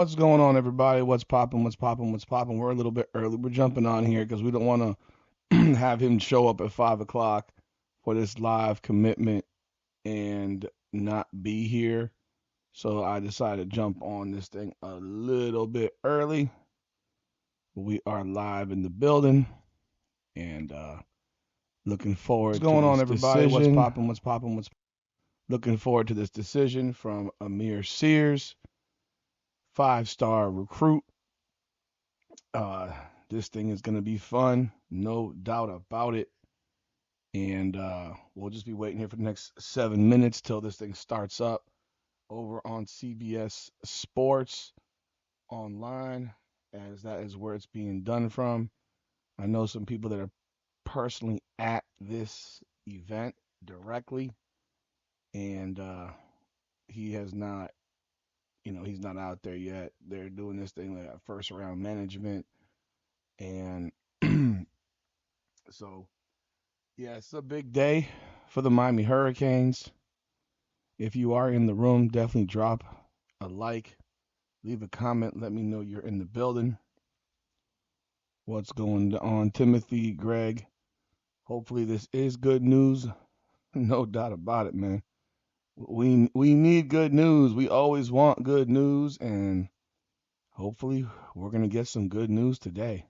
What's going on, everybody? What's popping? What's popping? What's popping? We're a little bit early. We're jumping on here because we don't want to have him show up at 5 o'clock for this live commitment and not be here. So I decided to jump on this thing a little bit early. We are live in the building and looking What's forward to going on, this everybody? What's decision. poppin'? What's poppin'? What's Looking forward to this decision from A'mir Sears, 5-star recruit. Uh, this thing is going to be fun, no doubt about it. And we'll just be waiting here for the next 7 minutes till this thing starts up over on CBS Sports Online, as that is where it's being done from. I know some people that are personally at this event directly, and he has not, he's not out there yet. They're doing this thing like first round management, and so yeah, it's a big day for the Miami Hurricanes. If you are in the room, definitely drop a like, leave a comment, let me know you're in the building. What's going on, Timothy, Greg? Hopefully this is good news. No doubt about it, man. We need good news. We always want good news, and hopefully we're gonna get some good news today.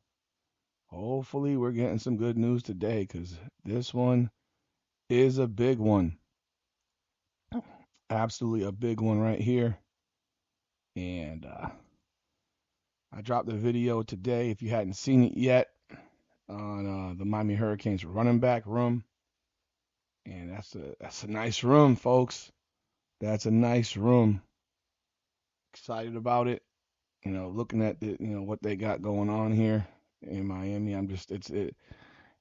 Hopefully we're getting some good news today, because this one is a big one. Absolutely a big one right here. And I dropped the video today, if you hadn't seen it yet, on the Miami Hurricanes running back room. And that's a nice room, folks. That's a nice room. Excited about it. Looking at what they got going on here in Miami. I'm just it's it.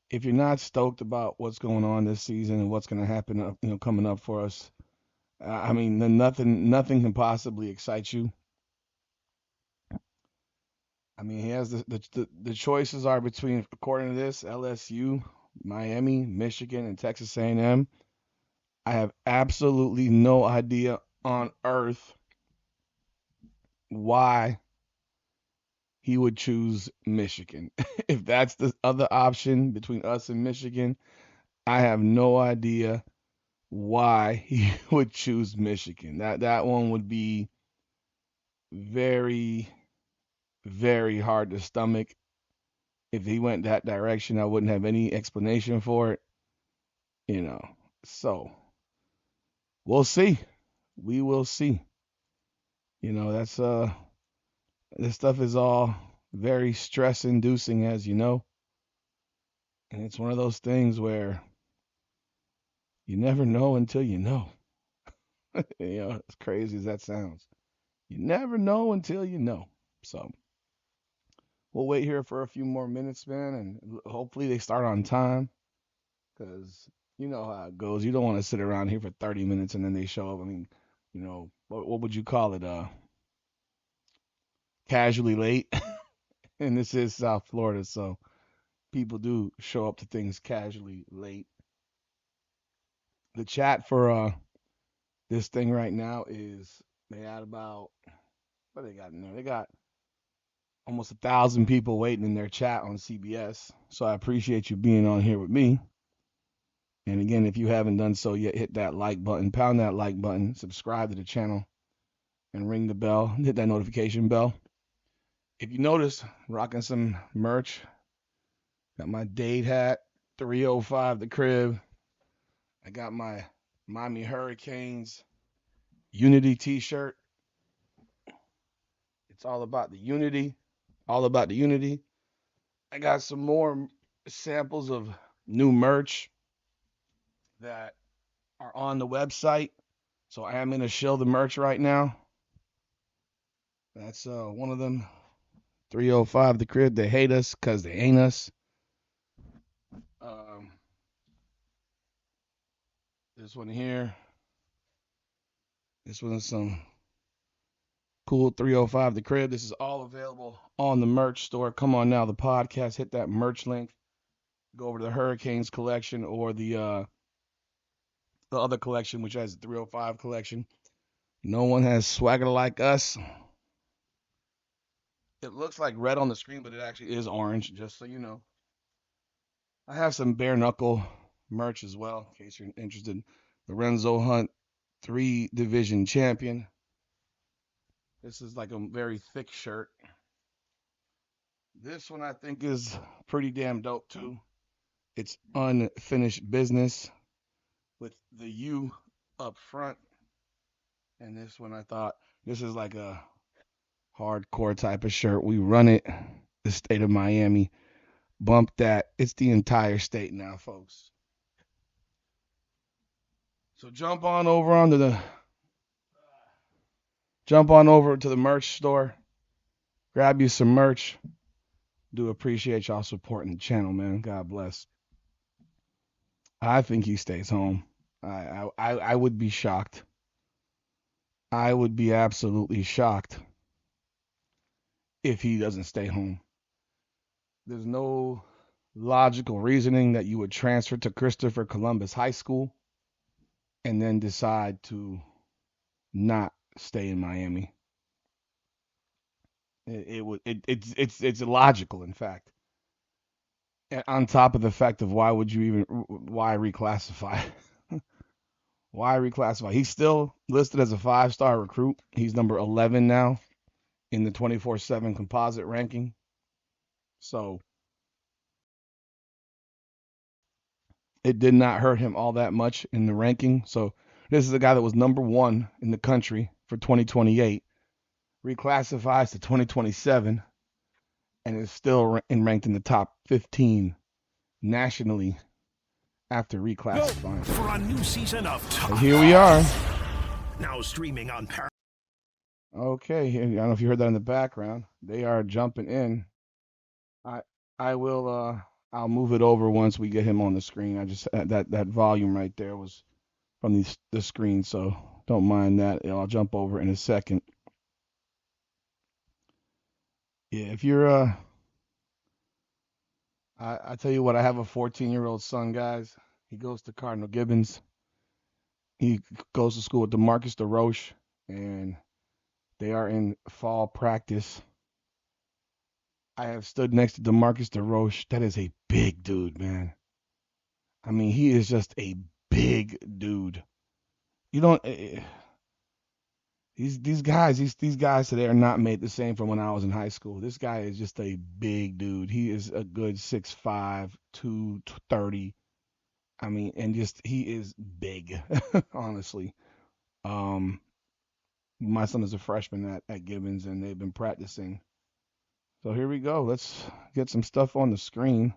If you're not stoked about what's going on this season and what's going to happen, coming up for us, I mean, then nothing can possibly excite you. I mean, he has the choices are between, according to this, LSU, Miami, Michigan, and Texas A&M. I have absolutely no idea on earth why he would choose Michigan. If that's the other option between us and Michigan, I have no idea why he would choose Michigan. That one would be very, very hard to stomach. If he went that direction, I wouldn't have any explanation for it, you know. So we'll see. We will see. That's this stuff is all very stress inducing, as you know. And it's one of those things where you never know until you know. As crazy as that sounds. You never know until you know. So we'll wait here for a few more minutes, man, and hopefully they start on time. Because you know how it goes. You don't want to sit around here for 30 minutes and then they show up. I mean, what would you call it? Casually late. And this is South Florida, so people do show up to things casually late. The chat for this thing right now is they had about what they got in there. They got almost 1,000 people waiting in their chat on CBS. So I appreciate you being on here with me. And again, if you haven't done so yet, hit that like button, pound that like button, subscribe to the channel, and ring the bell, hit that notification bell. If you notice, rocking some merch, got my Dade hat, 305 the crib. I got my Miami Hurricanes Unity t-shirt. It's all about the unity, all about the unity. I got some more samples of new merch that are on the website. So I am going to show the merch right now. That's one of them. 305 the crib. They hate us because they ain't us. Um, this one here. This one is some cool 305 the crib. This is all available on the merch store. Come on now, the podcast. Hit that merch link. Go over to the Hurricanes collection or the other collection, which has the 305 collection. No one has swagger like us. looks like red on the screen, but it actually is orange, just so you know. I have some bare knuckle merch as well, in case you're interested. Lorenzo Hunt, 3 division champion. This is like a very thick shirt. This one I think is pretty damn dope too. It's unfinished business with the U up front. And this one I thought this is like a hardcore type of shirt. We run it, the state of Miami. Bump that. It's the entire state now, folks. So jump on over to the merch store. Grab you some merch. Do appreciate y'all supporting the channel, man. God bless. I think he stays home. I would be shocked. I would be absolutely shocked if he doesn't stay home. There's no logical reasoning that you would transfer to Christopher Columbus High School and then decide to not stay in Miami. It's illogical, in fact. And on top of the fact of why reclassify? Why reclassify? He's still listed as a 5-star recruit. He's number 11 now in the 24/7 composite ranking. So it did not hurt him all that much in the ranking. So this is a guy that was number 1 in the country for 2028, reclassifies to 2027, and is still ranked in the top 15 nationally after reclassifying. For a new season of So here we are. Now streaming on Powerhouse. Okay, I don't know if you heard that in the background. They are jumping in. I'll move it over once we get him on the screen. I just that volume right there was from the screen, so don't mind that. I'll jump over in a second. Yeah, if you're I tell you what, I have a 14-year-old son, guys. He goes to Cardinal Gibbons. He goes to school with DeMarcus DeRoche, and they are in fall practice. I have stood next to DeMarcus DeRoche. That is a big dude, man. I mean, he is just a big dude. You don't these guys today are not made the same from when I was in high school. This guy is just a big dude. He is a good 6'5", 230. I mean, and just he is big, honestly. My son is a freshman at Gibbons, and they've been practicing. So here we go. Let's get some stuff on the screen.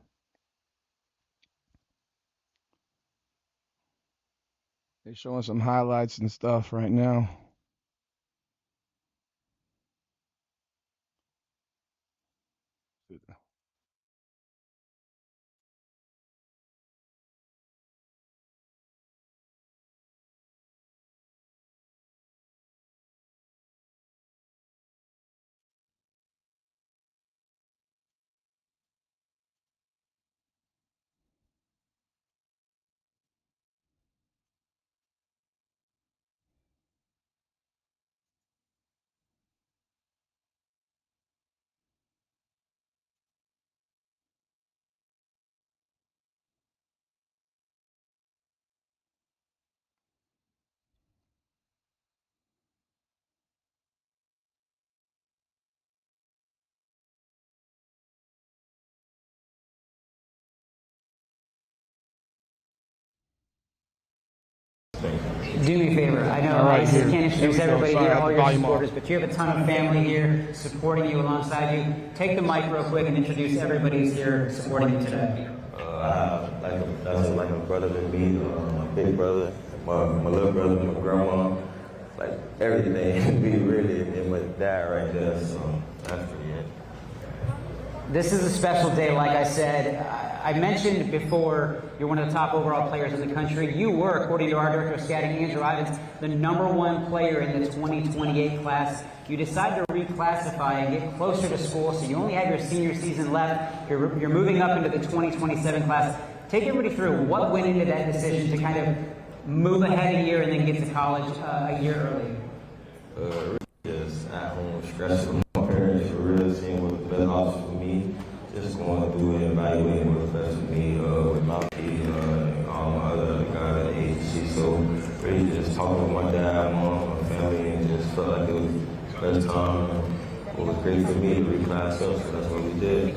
They're showing some highlights and stuff right now. Do me a favor. I know I can't introduce everybody here, all your supporters, but you have a ton of family here supporting you alongside you. Take the mic real quick and introduce everybody who's here supporting you today. That's like a brother to me, my big brother, my little brother, my grandma, like everything. We really, and my dad right there, so that's pretty it. This is a special day, like I said. I mentioned before, you're one of the top overall players in the country. You were, according to our director of scouting, Andrew Ivins, the #1 player in the 2028 class. You decided to reclassify and get closer to school, so you only have your senior season left. You're moving up into the 2027 class. Take everybody through what went into that decision to kind of move ahead a year and then get to college a year early. Just at home stressing with my parents, for real, seeing what just going through and evaluating what's best for me with my kids and all my other guys at the agency. So really just talking with my dad, mom, my family, and just felt like it was the best time. It was great for me to reclass up, so that's what we did.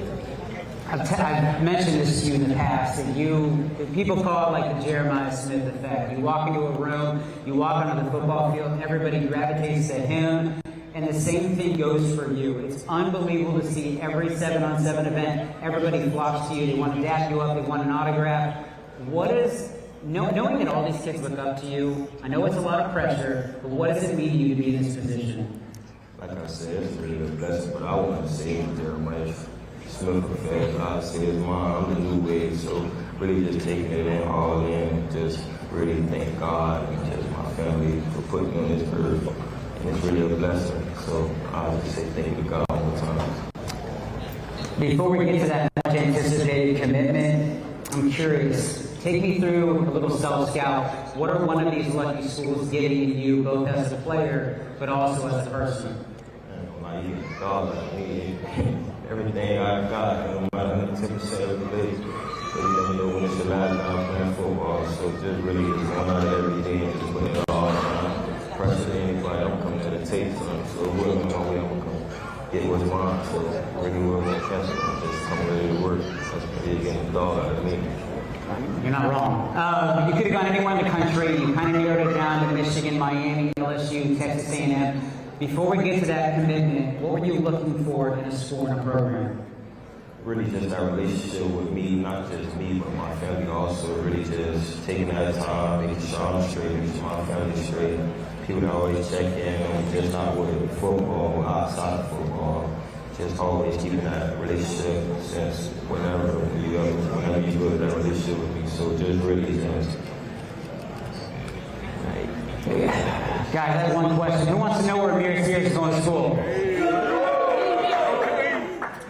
I've mentioned this to you in the past, that people call it like the Jeremiah Smith effect. You walk into a room, you walk onto the football field, and everybody gravitates to him. And the same thing goes for you. It's unbelievable to see every 7-on-7 event, everybody flocks to you. They want to dap you up, they want an autograph. What is, knowing that all these kids look up to you, I know it's a lot of pressure, but what does it mean to you to be in this position? Like I said, it's really a blessing, but I want to say Jeremiah Smith effect. I say it's mine, I'm the new wave, so really just taking it in all in, just really thank God and just my family for putting me on this earth. And it's really a blessing, so I just say thank you to God all the time. Before we get to that much anticipated commitment, I'm curious. Take me through a little self-scout. What are one of these lucky schools giving you, both as a player, but also as a person? God, I mean, everything I got, no matter 10% of the day. So you never know when it's the last time playing football. So just really just going out every day and just putting it all on. Pressure to anybody, I'm coming to the tape, so whoever my way, I'm going to come get what's mine. So really whoever I catch it, I'm just coming ready to work. That's really getting the dog out of me. You're not wrong. You could have gone anywhere in the country. You kind of narrowed it down to Michigan, Miami, LSU, Texas A&M. Before we get to that commitment, what were you looking for in a school and a program? Really just that relationship with me, not just me, but my family also. Really just taking that time, making sure I'm straight, making sure my family's straight. People that always check in on just not with football, outside of football. Just always keeping that relationship since whenever you build that relationship with me. So just really just Guys, I have one question. Who wants to know where A'mir Sears is going to school?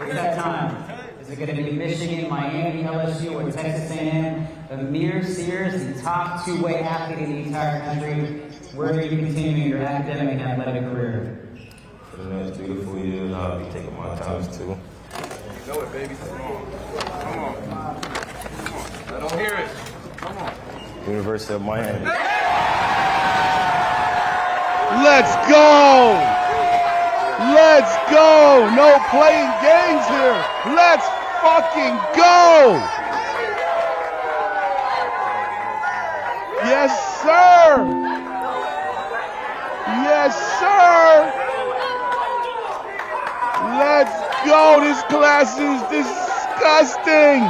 It's that time. Is it going to be Michigan, Miami, LSU, or Texas A&M? A'mir Sears, the top two-way athlete in the entire country. Where are you continuing your academic and athletic career? For the next 3 to 4 years, I'll be taking my times too. You know it, baby. Come on. Come on. I don't hear it. Come on. University of Miami. Let's go! Let's go! No playing games here. Let's fucking go! Yes, sir! Yes, sir! Let's go! This class is disgusting!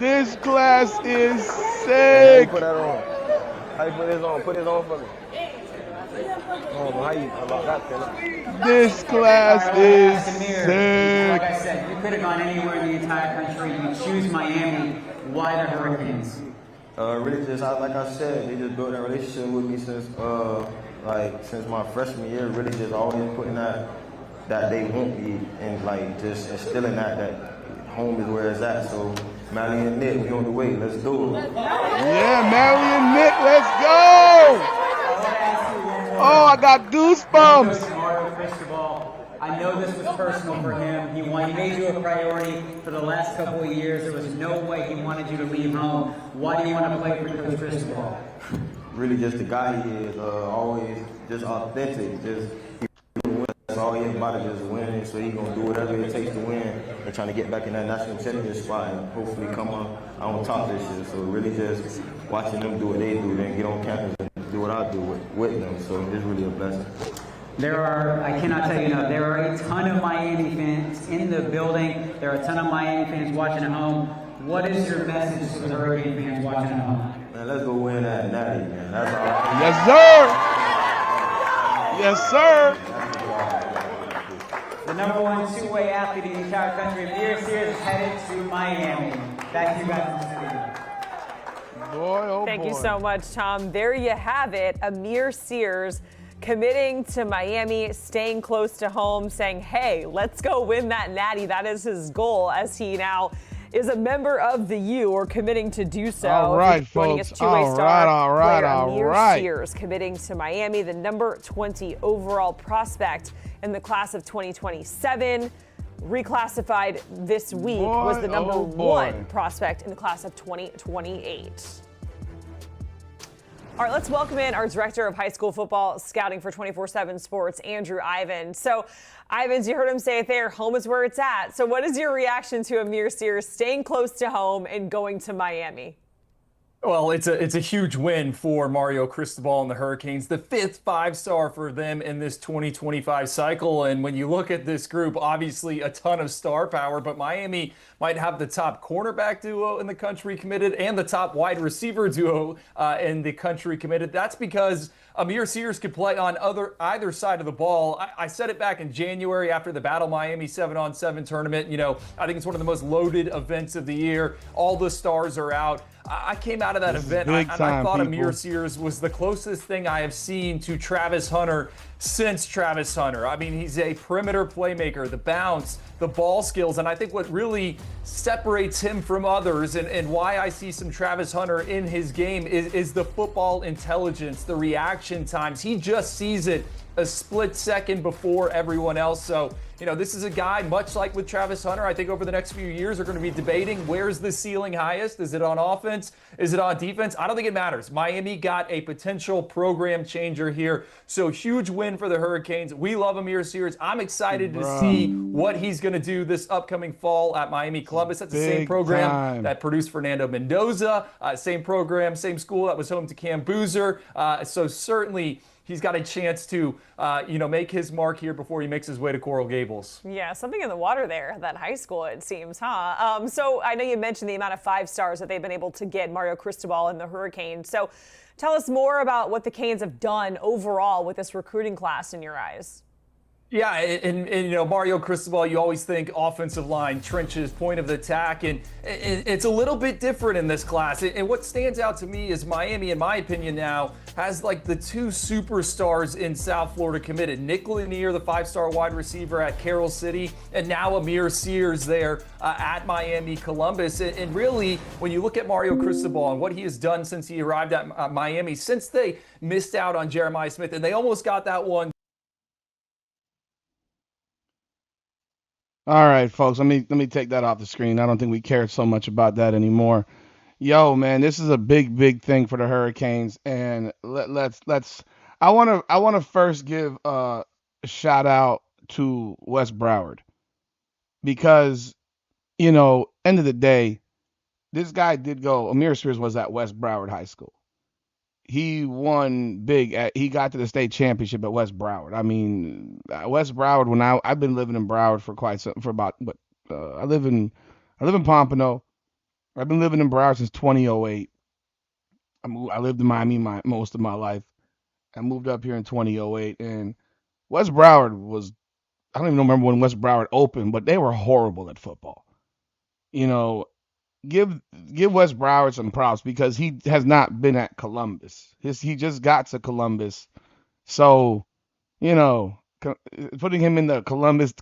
This class is sick! Put that on. How you put this on? Put this on for me. How you about that, fella? This class is sick. Like I said, you could have gone anywhere in the entire country. You choose Miami. Why the Hurricanes? Really just, like I said, they just built that relationship with me since my freshman year. Really just always putting that they want me and like just instilling that home is where it's at. So Mario and Nick, we on the way. Let's do it. Yeah, Mario and Nick, let's go! Oh, I got goosebumps. Mario Cristobal. I know this was personal for him. He made you a priority for the last couple of years. There was no way he wanted you to leave home. Why do you want to play for Coach Cristobal? Really just the guy he is, always just authentic, that's all he about is just winning, so he's gonna do whatever it takes to win and trying to get back in that national championship spot and hopefully come on top this year. So really just watching them do what they do, then get on campus and do what I do with them. So it's really a blessing. I cannot tell you enough, there are a ton of Miami fans in the building. There are a ton of Miami fans watching at home. What is your message to the Hurricane fans watching at home? Man, let's go win that natty, man. That's all. Yes, sir. Yes, sir. The #1 two-way athlete in the entire country, A'mir Sears, is headed to Miami. Back to you guys in the studio. Boy, oh Thank boy. you so much, Tom. There you have it. A'mir Sears committing to Miami, staying close to home, saying, hey, let's go win that natty. That is his goal as he now is a member of the U or committing to do so. All right, joining folks. us, two-way star player A'mir right. Sears committing to Miami, the number 20 overall prospect in the class of 2027. Reclassified this week, was the number one prospect in the class of 2028. All right, let's welcome in our director of high school football scouting for 24/7 Sports, Andrew Ivins. So, Ivins, you heard him say it there, home is where it's at. So what is your reaction to A'mir Sears staying close to home and going to Miami? Well, it's a huge win for Mario Cristobal and the Hurricanes, the 5th five-star for them in this 2025 cycle. And when you look at this group, obviously a ton of star power, but Miami might have the top cornerback duo in the country committed and the top wide receiver duo in the country committed. That's because A'mir Sears could play on either side of the ball. I said it back in January after the Battle Miami 7-on-7 tournament. You know, I think it's one of the most loaded events of the year. All the stars are out. I came out of that event and I thought A'mir Sears was the closest thing I have seen to Travis Hunter since Travis Hunter. I mean, he's a perimeter playmaker, the bounce, the ball skills, and I think what really separates him from others and why I see some Travis Hunter in his game is the football intelligence, the reaction times. He just sees it a split second before everyone else. So, you know, this is a guy, much like with Travis Hunter, I think over the next few years are going to be debating where's the ceiling highest? Is it on offense? Is it on defense? I don't think it matters. Miami got a potential program changer here. So huge win for the Hurricanes. We love A'mir Sears. I'm excited to see what he's going to do this upcoming fall at Miami Columbus. That's the same program that produced Fernando Mendoza, same program, same school that was home to Cam Boozer. So certainly he's got a chance to, make his mark here before he makes his way to Coral Gables. Yeah, something in the water there, that high school, it seems, huh? So I know you mentioned the amount of 5-stars that they've been able to get, Mario Cristobal and the Hurricanes. So tell us more about what the Canes have done overall with this recruiting class in your eyes. Yeah, and Mario Cristobal, you always think offensive line, trenches, point of the attack, and it's a little bit different in this class. And what stands out to me is Miami, in my opinion now, has like the two superstars in South Florida committed. Nick Lanier, the 5-star wide receiver at Carroll City, and now A'mir Sears there at Miami Columbus. And really, when you look at Mario Cristobal and what he has done since he arrived at Miami, since they missed out on Jeremiah Smith, and they almost got that one. All right, folks, let me take that off the screen. I don't think we care so much about that anymore. Yo, man, this is a big thing for the Hurricanes, and let's. I want to first give a shout out to Wes Broward because, end of the day, this guy did go. A'mir Sears was at West Broward High School. He won big. He got to the state championship at West Broward. I mean, West Broward. When I've been living in Broward for about I live in Pompano. I've been living in Broward since 2008. I lived in Miami most of my life. I moved up here in 2008, and West Broward was. I don't even remember when West Broward opened, but they were horrible at football. Give Wes Broward some props because he has not been at Columbus. He just got to Columbus. So, putting him in the Columbus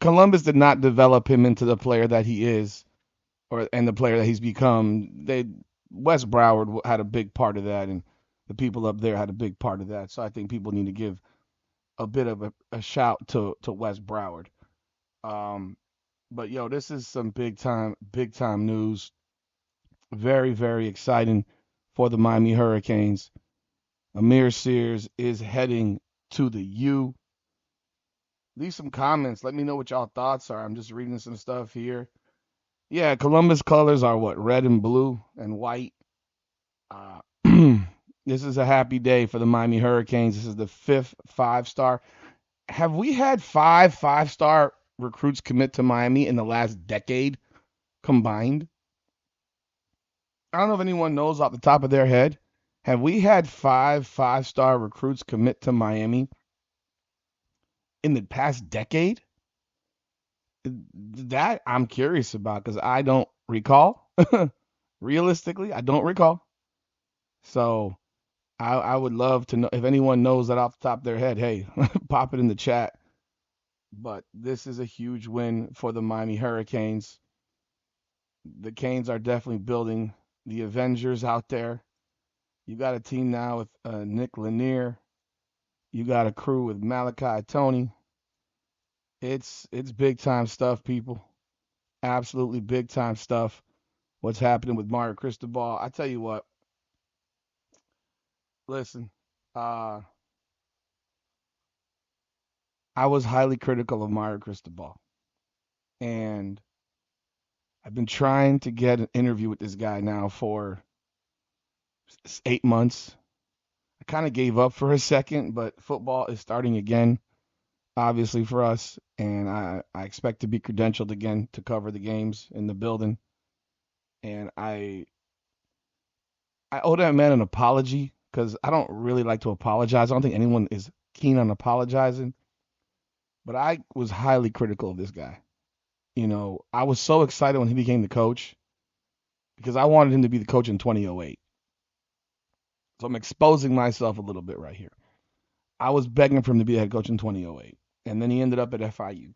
did not develop him into the player that he is and the player that he's become. Wes Broward had a big part of that, and the people up there had a big part of that. So I think people need to give a bit of a shout to Wes Broward. But this is some big time news. Very, very exciting for the Miami Hurricanes. A'mir Sears is heading to the U. Leave some comments. Let me know what y'all thoughts are. I'm just reading some stuff here. Yeah, Columbus colors are what? Red and blue and white. This is a happy day for the Miami Hurricanes. This is the 5th 5-star. Have we had 5 5-star recruits commit to Miami in the last decade combined? I don't know if anyone knows off the top of their head. Have we had 5 5-star recruits commit to Miami in the past decade? That I'm curious about because I don't recall. Realistically, I don't recall. So I would love to know if anyone knows that off the top of their head. Hey, pop it in the chat. But this is a huge win for the Miami Hurricanes. the Canes are definitely building the Avengers out there. You got a team now with Nick Lanier. You got a crew with Malachi Tony. It's big time stuff, people. Absolutely big time stuff. What's happening with Mario Cristobal? I tell you what. Listen, uh, I was highly critical of Mario Cristobal, and I've been trying to get an interview with this guy now for 8 months. I kind of gave up for a second, but football is starting again, obviously for us, and I expect to be credentialed again to cover the games in the building. And I owe that man an apology because I don't really like to apologize. I don't think anyone is keen on apologizing, but I was highly critical of this guy. I was so excited when he became the coach because I wanted him to be the coach in 2008. So I'm exposing myself a little bit right here. I was begging for him to be the head coach in 2008. And then he ended up at FIU.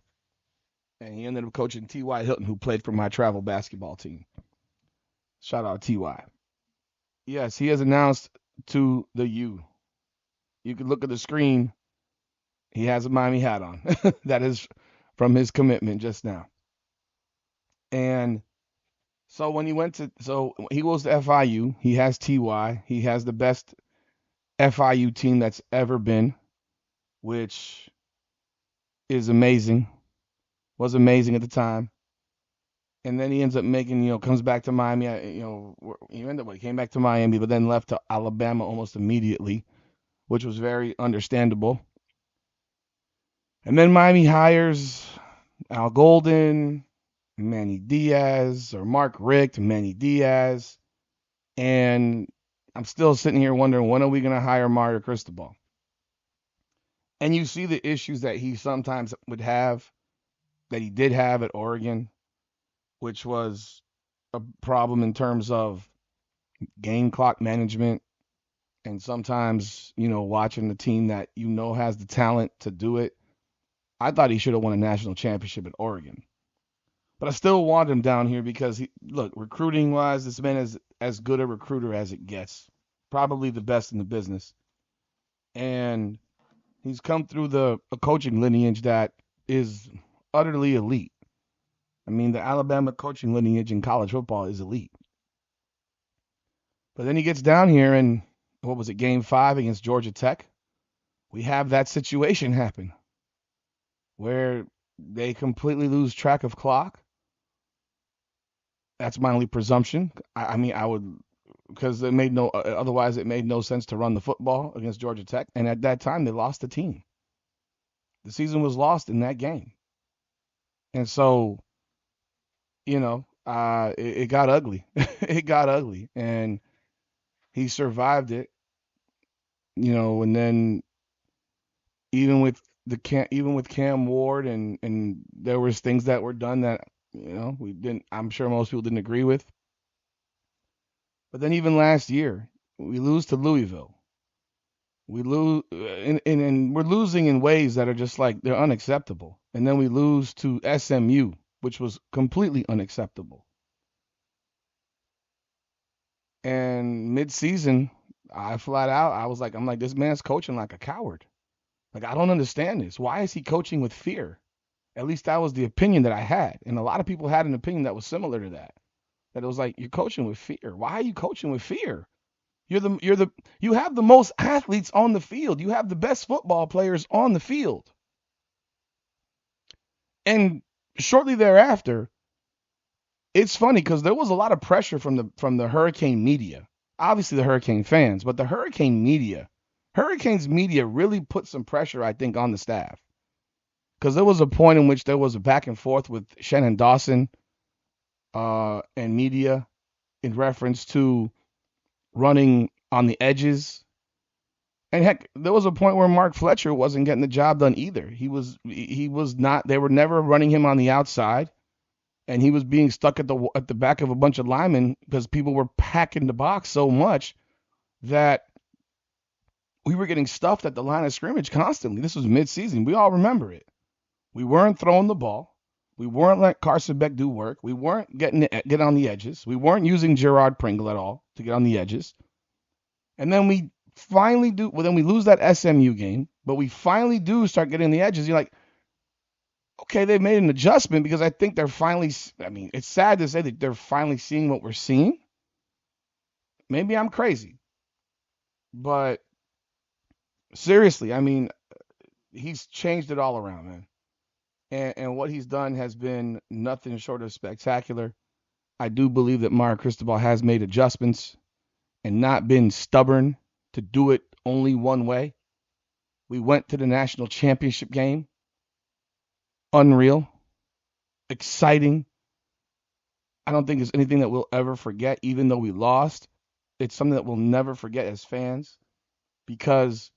And he ended up coaching T.Y. Hilton, who played for my travel basketball team. Shout out T.Y. Yes, he has announced to the U. You can look at the screen. He has a Miami hat on. That is from his commitment just now. And so he goes to FIU. He has Ty. He has the best FIU team that's ever been, which is amazing. Was amazing at the time. And then he ends up comes back to Miami. He came back to Miami, but then left to Alabama almost immediately, which was very understandable. And then Miami hires Al Golden, Manny Diaz, or Mark Richt, Manny Diaz. And I'm still sitting here wondering, when are we going to hire Mario Cristobal? And you see the issues that he sometimes would have, that he did have at Oregon, which was a problem in terms of game clock management and sometimes, watching the team that has the talent to do it. I thought he should have won a national championship at Oregon. But I still want him down here because, recruiting-wise, this man is as good a recruiter as it gets. Probably the best in the business. And he's come through a coaching lineage that is utterly elite. I mean, the Alabama coaching lineage in college football is elite. But then he gets down here and, what was it, Game 5 against Georgia Tech? We have that situation happen where they completely lose track of clock. That's my only presumption. I would, because otherwise it made no sense to run the football against Georgia Tech. And at that time, they lost the team. The season was lost in that game. And so, it got ugly. It got ugly. And he survived it, and then even with Cam Ward and there was things that were done that, I'm sure most people didn't agree with. But then even last year, we lose to Louisville. We lose, and we're losing in ways that are just like, they're unacceptable. And then we lose to SMU, which was completely unacceptable. And mid-season, I was like, this man's coaching like a coward. Like, I don't understand this. Why is he coaching with fear? At least that was the opinion that I had. And a lot of people had an opinion that was similar to that. That it was like, you're coaching with fear. Why are you coaching with fear? You have the most athletes on the field. You have the best football players on the field. And shortly thereafter, it's funny because there was a lot of pressure from the Hurricane media. Obviously the Hurricane fans, but the Hurricanes media really put some pressure, I think, on the staff. Because there was a point in which there was a back and forth with Shannon Dawson and media in reference to running on the edges. And heck, there was a point where Mark Fletcher wasn't getting the job done either. He was not. They were never running him on the outside, and he was being stuck at the back of a bunch of linemen because people were packing the box so much that we were getting stuffed at the line of scrimmage constantly. This was mid-season. We all remember it. We weren't throwing the ball. We weren't letting Carson Beck do work. We weren't get on the edges. We weren't using Gerard Pringle at all to get on the edges. And then we finally do. Well, then we lose that SMU game, but we finally do start getting the edges. You're like, okay, they've made an adjustment because I think they're finally. I mean, it's sad to say that they're finally seeing what we're seeing. Maybe I'm crazy, but seriously, I mean, he's changed it all around, man. And what he's done has been nothing short of spectacular. I do believe that Mario Cristobal has made adjustments and not been stubborn to do it only one way. We went to the national championship game. Unreal. Exciting. I don't think it's anything that we'll ever forget, even though we lost. It's something that we'll never forget as fans because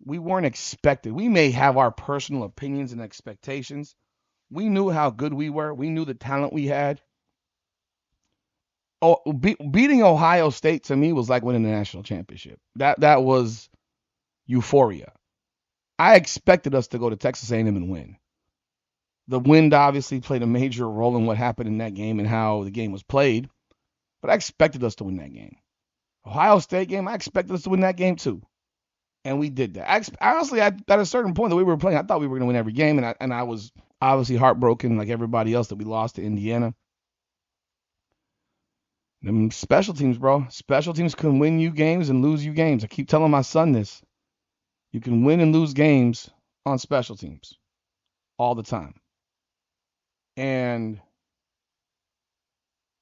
we weren't expected. We may have our personal opinions and expectations. We knew how good we were. We knew the talent we had. Oh, beating Ohio State to me was like winning the national championship. That was euphoria. I expected us to go to Texas A&M and win. The wind obviously played a major role in what happened in that game and how the game was played, but I expected us to win that game. Ohio State game, I expected us to win that game too, and we did that. Honestly, at a certain point that we were playing, I thought we were going to win every game, and I was obviously heartbroken like everybody else that we lost to Indiana. Them special teams, bro. Special teams can win you games and lose you games. I keep telling my son this. You can win and lose games on special teams all the time. And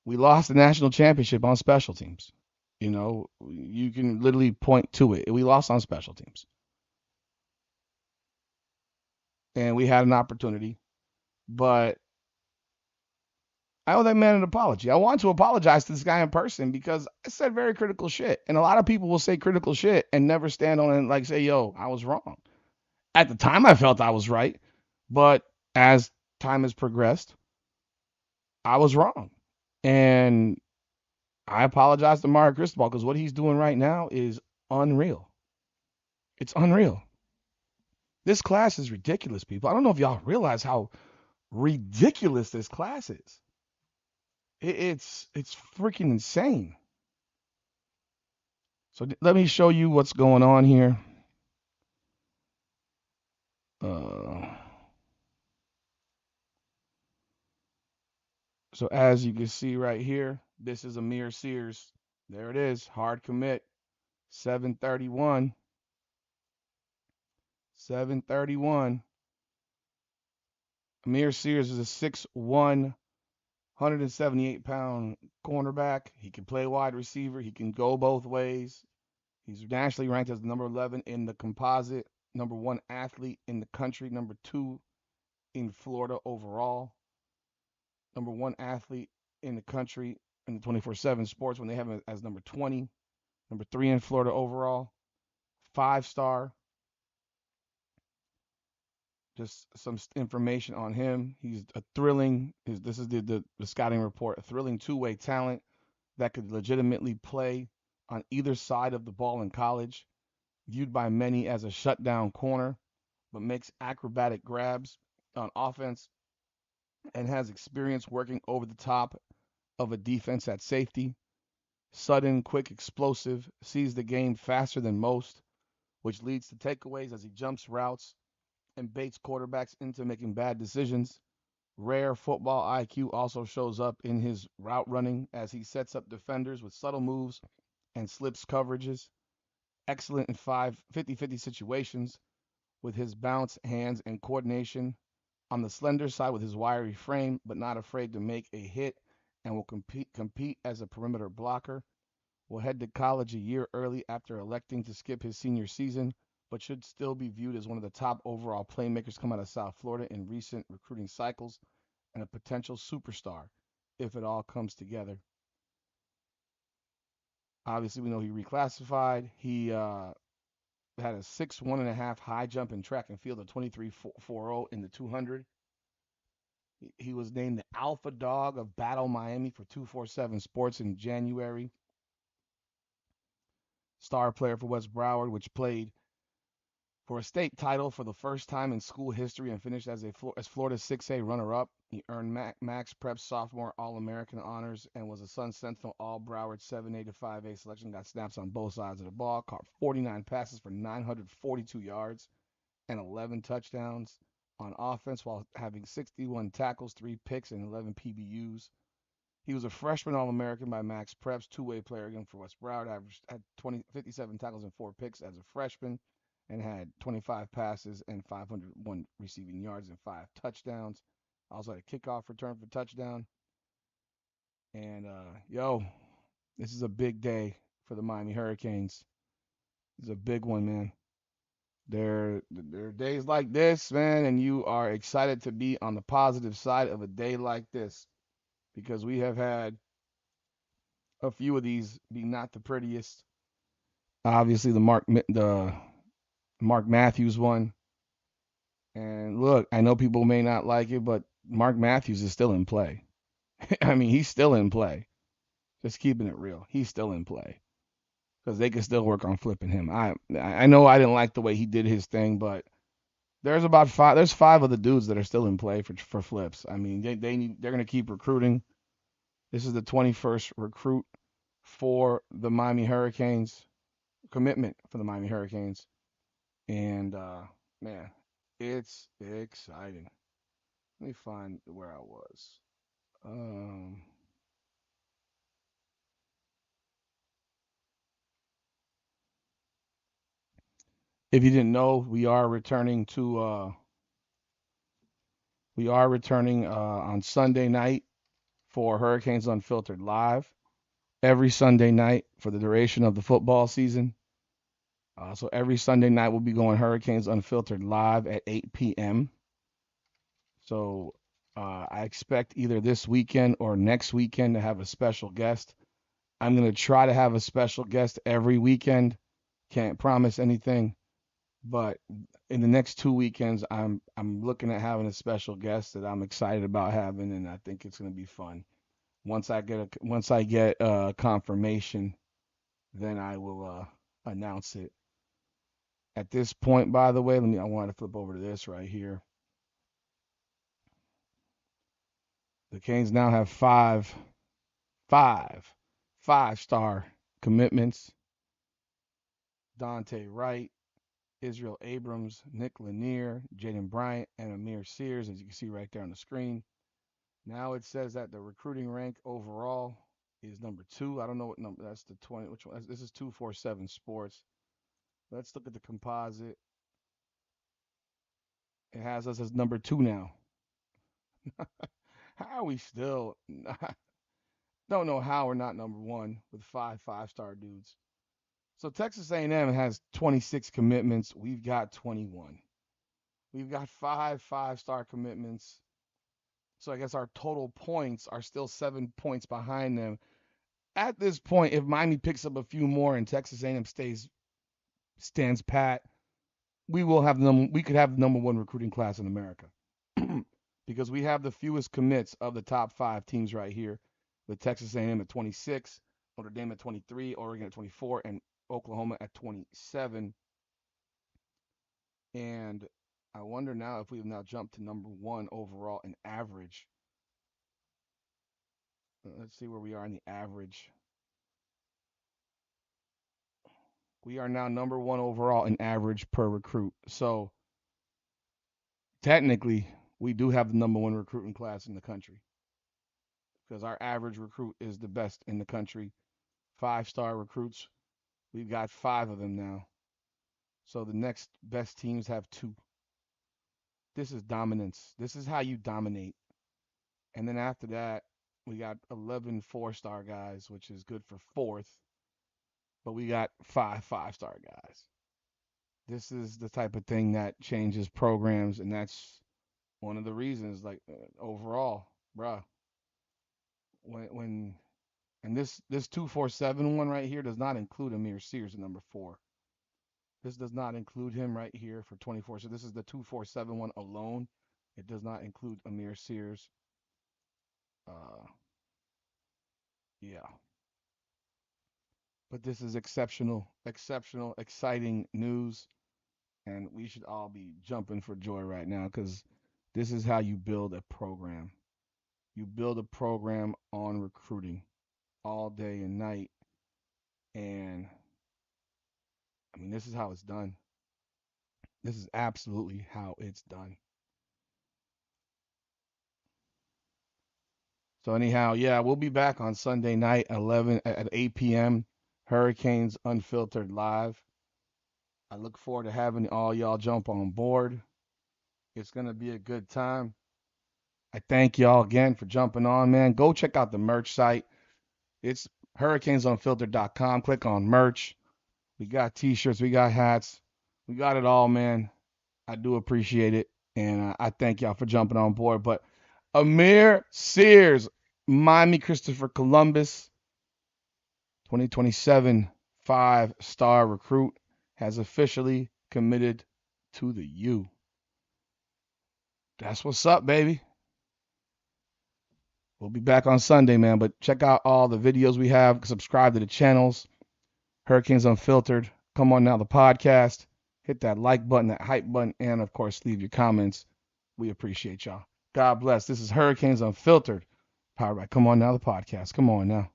we lost the national championship on special teams. You know, you can literally point to it. We lost on special teams. And we had an opportunity. But I owe that man an apology. I want to apologize to this guy in person because I said very critical shit. And a lot of people will say critical shit and never stand on it and like say, yo, I was wrong. At the time, I felt I was right. But as time has progressed, I was wrong. And I apologize to Mario Cristobal because what he's doing right now is unreal. It's unreal. This class is ridiculous, people. I don't know if y'all realize how ridiculous this class is. It's freaking insane. So let me show you what's going on here. So as you can see right here, this is A'mir Sears. There it is, hard commit, 731. 731. A'mir Sears is a 6'1", 178-pound cornerback. He can play wide receiver. He can go both ways. He's nationally ranked as number 11 in the composite, number 1 athlete in the country, number 2 in Florida overall, number 1 athlete in the country in the 24/7 sports when they have him as number 20, number 3 in Florida overall, 5-star. Just some information on him. He's a thrilling, this is the scouting report, a thrilling two-way talent that could legitimately play on either side of the ball in college, viewed by many as a shutdown corner, but makes acrobatic grabs on offense and has experience working over the top of a defense at safety. Sudden, quick, explosive, sees the game faster than most, which leads to takeaways as he jumps routes and baits quarterbacks into making bad decisions. Rare football IQ also shows up in his route running as he sets up defenders with subtle moves and slips coverages. Excellent in 50-50 situations with his bounce, hands, and coordination. On the slender side with his wiry frame, but not afraid to make a hit and will compete as a perimeter blocker. Will head to college a year early after electing to skip his senior season, but should still be viewed as one of the top overall playmakers come out of South Florida in recent recruiting cycles and a potential superstar if it all comes together. Obviously, we know he reclassified. He had a 6'1.5" high jump in track and field, a 23.40 in the 200. He was named the Alpha Dog of Battle Miami for 247 Sports in January. Star player for West Broward, which played for a state title for the first time in school history and finished as Florida's 6A runner-up. He earned Max Prep sophomore All-American honors and was a Sun Sentinel All-Broward 7A to 5A selection. Got snaps on both sides of the ball, caught 49 passes for 942 yards and 11 touchdowns on offense while having 61 tackles, 3 picks, and 11 PBUs. He was a freshman All-American by Max Preps, two-way player again for West Broward. Had 57 tackles and 4 picks as a freshman, and had 25 passes and 501 receiving yards and 5 touchdowns. Also had a kickoff return for touchdown. And this is a big day for the Miami Hurricanes. It's a big one, man. There are days like this, man, and you are excited to be on the positive side of a day like this because we have had a few of these be not the prettiest. Obviously, the Mark Matthews one. And look, I know people may not like it, but Mark Matthews is still in play. I mean, he's still in play. Just keeping it real, he's still in play because they can still work on flipping him. I know I didn't like the way he did his thing, but there's 5 of the dudes that are still in play for flips. I mean, they're gonna keep recruiting. This is the 21st recruit for the Miami Hurricanes, commitment for the Miami Hurricanes, and man, it's exciting. Let me find where I was. Um, if you didn't know, we are returning on Sunday night for Hurricanes Unfiltered live every Sunday night for the duration of the football season. So every Sunday night we'll be going Hurricanes Unfiltered live at 8 p.m. So I expect either this weekend or next weekend to have a special guest. I'm going to try to have a special guest every weekend. Can't promise anything, but in the next 2 weekends, I'm looking at having a special guest that I'm excited about having, and I think it's going to be fun. Once I get confirmation, then I will announce it. At this point, by the way, I want to flip over to this right here. The Canes now have five-star commitments. Dante Wright, Israel Abrams, Nick Lanier, Jaden Bryant, and A'mir Sears, as you can see right there on the screen. Now it says that the recruiting rank overall is number 2. I don't know what number. That's the 20. Which one? This is 247 Sports. Let's look at the composite. It has us as number 2 now. How are we still? Don't know how we're not number 1 with 5-star dudes. So Texas A&M has 26 commitments. We've got 21. We've got 5-star commitments. So I guess our total points are still 7 points behind them. At this point, if Miami picks up a few more and Texas A&M stands pat, we could have the number 1 recruiting class in America because we have the fewest commits of the top 5 teams right here, with Texas A&M at 26, Notre Dame at 23, Oregon at 24, and Oklahoma at 27. And I wonder now if we've now jumped to number 1 overall in average. Let's see where we are in the average. We are now number 1 overall in average per recruit. So technically, we do have the number 1 recruiting class in the country because our average recruit is the best in the country. 5-star recruits, we've got 5 of them now. So the next best teams have 2. This is dominance. This is how you dominate. And then after that, we got 11 4-star guys, which is good for 4th. But we got 5-star guys. This is the type of thing that changes programs, and that's one of the reasons. Like overall, bruh, when and this 247 one right here does not include A'mir Sears at number 4. This does not include him right here for 24. So this is the 247 one alone. It does not include A'mir Sears. Yeah. But this is exceptional, exceptional, exciting news. And we should all be jumping for joy right now because this is how you build a program. You build a program on recruiting all day and night. And I mean, this is how it's done. This is absolutely how it's done. So anyhow, yeah, we'll be back on Sunday night at 8 p.m. Hurricanes Unfiltered Live. I look forward to having all y'all jump on board. It's gonna be a good time. I thank y'all again for jumping on, man. Go check out the merch site. It's hurricanesunfiltered.com. Click on merch. We got t-shirts, we got hats, we got it all, man. I do appreciate it, and I thank y'all for jumping on board. But A'mir Sears, Miami Christopher Columbus, 2027 5-star recruit, has officially committed to the U. That's what's up, baby. We'll be back on Sunday, man. But check out all the videos we have. Subscribe to the channels. Hurricanes Unfiltered. Come on now, the podcast. Hit that like button, that hype button, and of course, leave your comments. We appreciate y'all. God bless. This is Hurricanes Unfiltered, powered by Come On Now, the podcast. Come on now.